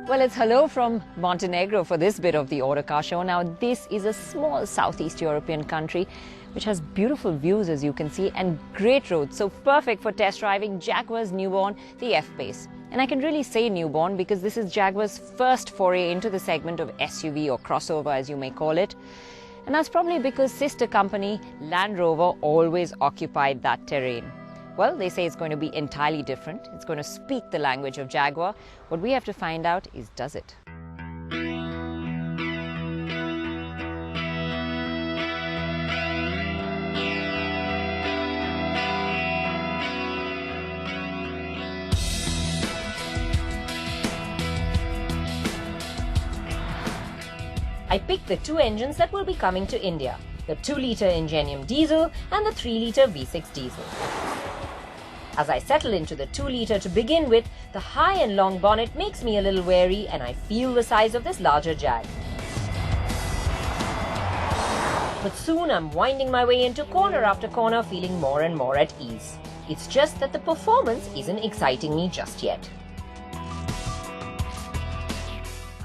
Well, it's hello from Montenegro for this bit of the Autocar Show. Now, this is a small Southeast European country which has beautiful views, as you can see, and great roads. So perfect for test driving Jaguar's newborn, the F-Pace. And I can really say newborn because this is Jaguar's first foray into the segment of SUV or crossover, as you may call it. And that's probably because sister company Land Rover always occupied that terrain. Well, they say it's going to be entirely different. It's going to speak the language of Jaguar. What we have to find out is, does it? I picked the two engines that will be coming to India, the 2-litre Ingenium diesel and the 3-litre V6 diesel. As I settle into the 2-litre to begin with, the high and long bonnet makes me a little wary and I feel the size of this larger Jag. But soon I'm winding my way into corner after corner, feeling more and more at ease. It's just that the performance isn't exciting me just yet.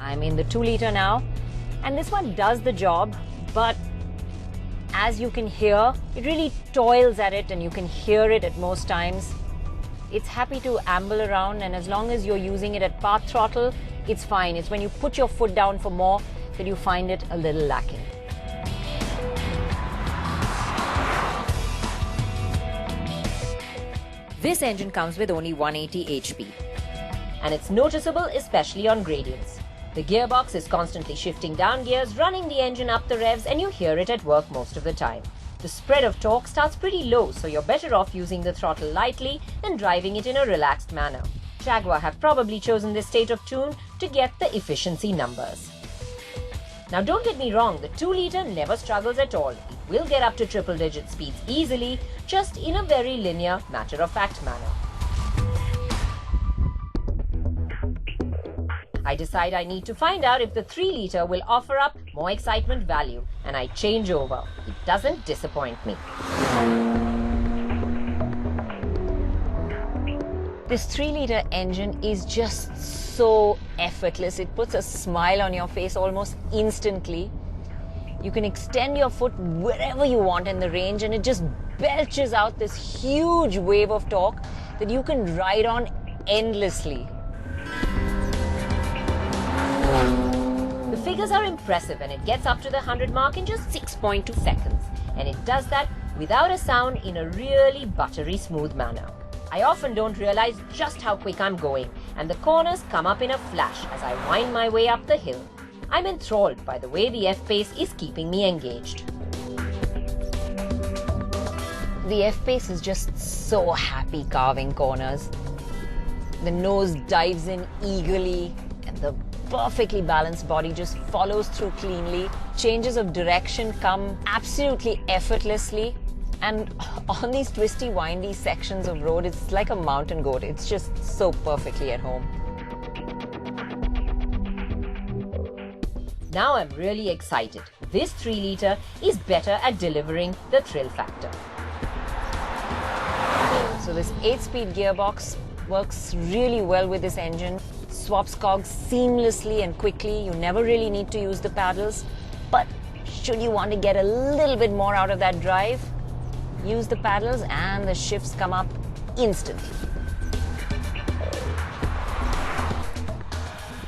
I'm in the 2-litre now, and this one does the job, but as you can hear, it really toils at it and you can hear it at most times. It's happy to amble around, and as long as you're using it at path throttle, it's fine. It's when you put your foot down for more that you find it a little lacking. This engine comes with only 180 HP, and it's noticeable especially on gradients. The gearbox is constantly shifting down gears, running the engine up the revs, and you hear it at work most of the time. The spread of torque starts pretty low, so you're better off using the throttle lightly and driving it in a relaxed manner. Jaguar have probably chosen this state of tune to get the efficiency numbers. Now don't get me wrong, the 2-litre never struggles at all. It will get up to triple-digit speeds easily, just in a very linear, matter-of-fact manner. I decide I need to find out if the 3-litre will offer up more excitement value, and I change over. It doesn't disappoint me. This 3-litre engine is just so effortless. It puts a smile on your face almost instantly. You can extend your foot wherever you want in the range, and it just belches out this huge wave of torque that you can ride on endlessly. The figures are impressive, and it gets up to the 100 mark in just 6.2 seconds. And it does that without a sound in a really buttery smooth manner. I often don't realize just how quick I'm going, and the corners come up in a flash as I wind my way up the hill. I'm enthralled by the way the F-Pace is keeping me engaged. The F-Pace is just so happy carving corners. The nose dives in eagerly, and the perfectly balanced body just follows through cleanly. Changes of direction come absolutely effortlessly, and on these twisty, windy sections of road, it's like a mountain goat. It's just so perfectly at home. Now I'm really excited. This 3-litre is better at delivering the thrill factor. So this 8-speed gearbox works really well with this engine. Swaps cogs seamlessly and quickly. You never really need to use the paddles. But should you want to get a little bit more out of that drive, use the paddles and the shifts come up instantly.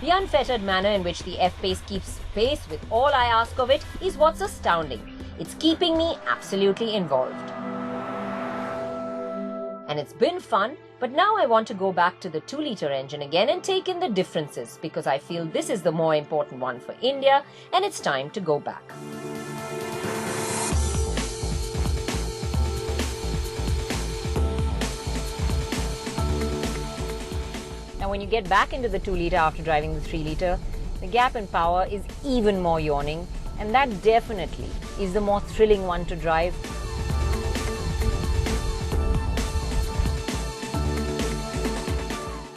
The unfettered manner in which the F-Pace keeps pace with all I ask of it is what's astounding. It's keeping me absolutely involved. And it's been fun, but now I want to go back to the 2-litre engine again and take in the differences, because I feel this is the more important one for India and it's time to go back. Now when you get back into the 2-litre after driving the 3-litre, the gap in power is even more yawning, and that definitely is the more thrilling one to drive.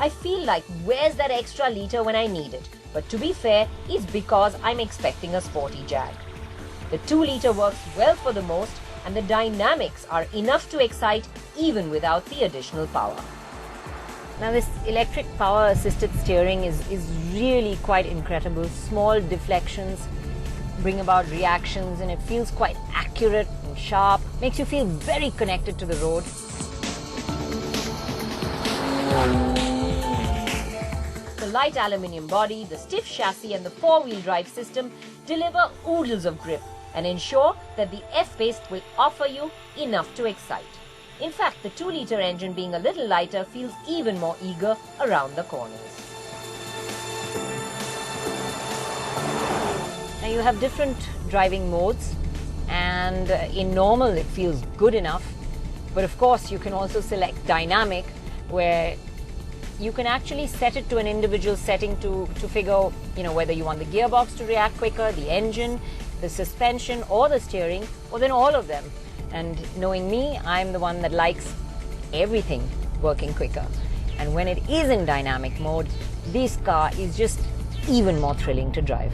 I feel like, where's that extra litre when I need it? But to be fair, it's because I'm expecting a sporty Jag. The 2-litre works well for the most, and the dynamics are enough to excite even without the additional power. Now this electric power assisted steering is really quite incredible. Small deflections bring about reactions and it feels quite accurate and sharp. Makes you feel very connected to the road. The light aluminium body, the stiff chassis and the four-wheel drive system deliver oodles of grip and ensure that the F-Pace will offer you enough to excite. In fact, the 2-litre engine being a little lighter feels even more eager around the corners. Now you have different driving modes, and in normal it feels good enough, but of course you can also select dynamic, where you can actually set it to an individual setting to figure, whether you want the gearbox to react quicker, the engine, the suspension or the steering, or then all of them. And knowing me, I'm the one that likes everything working quicker. And when it is in dynamic mode, this car is just even more thrilling to drive.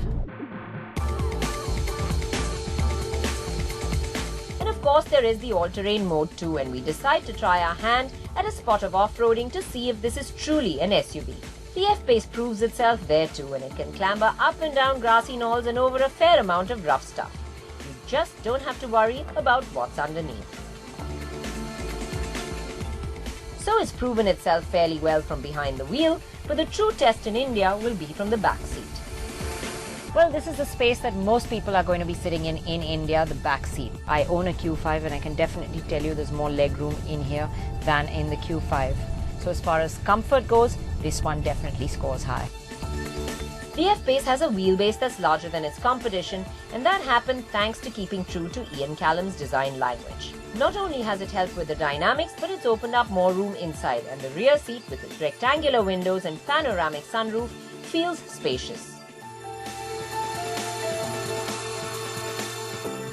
And of course there is the all-terrain mode too, and we decide to try our hand at a spot of off-roading to see if this is truly an SUV. The F-Pace proves itself there too, and it can clamber up and down grassy knolls and over a fair amount of rough stuff. You just don't have to worry about what's underneath. So it's proven itself fairly well from behind the wheel, but the true test in India will be from the back seat. Well, this is the space that most people are going to be sitting in India, the back seat. I own a Q5 and I can definitely tell you there's more legroom in here than in the Q5. So as far as comfort goes, this one definitely scores high. The F-Pace has a wheelbase that's larger than its competition, and that happened thanks to keeping true to Ian Callum's design language. Not only has it helped with the dynamics, but it's opened up more room inside, and the rear seat with its rectangular windows and panoramic sunroof feels spacious.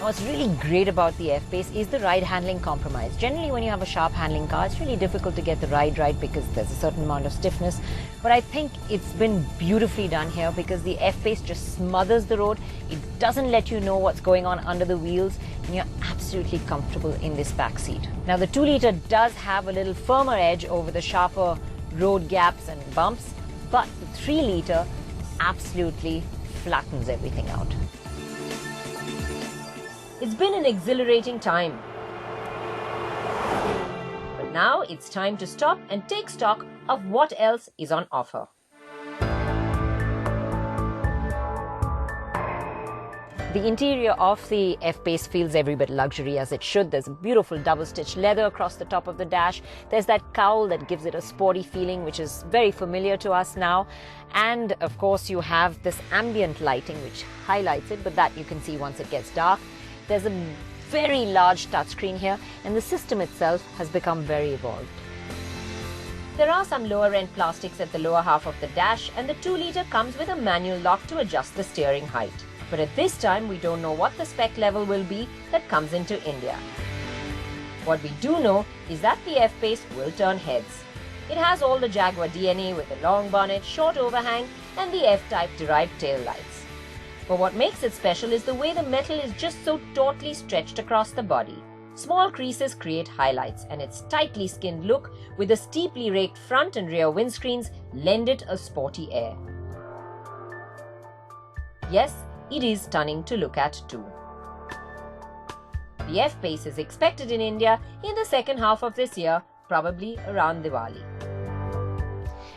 What's really great about the F-Pace is the ride handling compromise. Generally when you have a sharp handling car, it's really difficult to get the ride right because there's a certain amount of stiffness. But I think it's been beautifully done here because the F-Pace just smothers the road. It doesn't let you know what's going on under the wheels, and you're absolutely comfortable in this back seat. Now the 2-litre does have a little firmer edge over the sharper road gaps and bumps, but the 3-litre absolutely flattens everything out. It's been an exhilarating time. But now it's time to stop and take stock of what else is on offer. The interior of the F-Pace feels every bit luxury as it should. There's a beautiful double-stitched leather across the top of the dash. There's that cowl that gives it a sporty feeling, which is very familiar to us now. And of course you have this ambient lighting which highlights it, but that you can see once it gets dark. There's a very large touchscreen here, and the system itself has become very evolved. There are some lower-end plastics at the lower half of the dash, and the 2-litre comes with a manual lock to adjust the steering height. But at this time, we don't know what the spec level will be that comes into India. What we do know is that the F-Pace will turn heads. It has all the Jaguar DNA with a long bonnet, short overhang, and the F-type derived tail lights. But what makes it special is the way the metal is just so tautly stretched across the body. Small creases create highlights, and its tightly skinned look with the steeply raked front and rear windscreens lend it a sporty air. Yes, it is stunning to look at too. The F-Pace is expected in India in the second half of this year, probably around Diwali.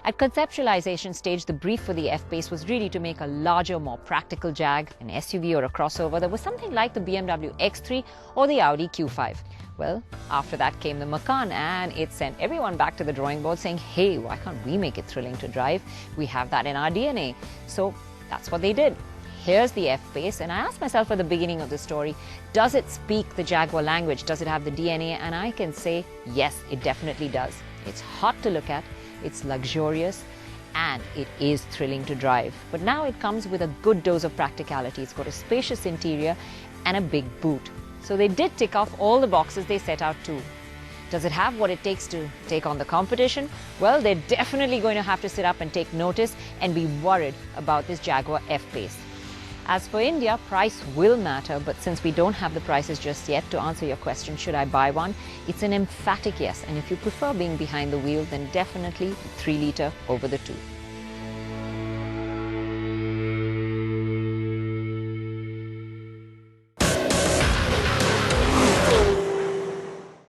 At conceptualization stage, the brief for the F-Pace was really to make a larger, more practical Jag, an SUV or a crossover that was something like the BMW X3 or the Audi Q5. Well, after that came the Macan, and it sent everyone back to the drawing board saying, hey, why can't we make it thrilling to drive? We have that in our DNA. So that's what they did. Here's the F-Pace, and I asked myself at the beginning of the story, does it speak the Jaguar language? Does it have the DNA? And I can say, yes, it definitely does. It's hot to look at. It's luxurious, and it is thrilling to drive. But now it comes with a good dose of practicality. It's got a spacious interior and a big boot. So they did tick off all the boxes they set out to. Does it have what it takes to take on the competition? Well, they're definitely going to have to sit up and take notice and be worried about this Jaguar F-Pace. As for India, price will matter, but since we don't have the prices just yet, to answer your question, should I buy one? It's an emphatic yes, and if you prefer being behind the wheel, then definitely 3 litre over the 2.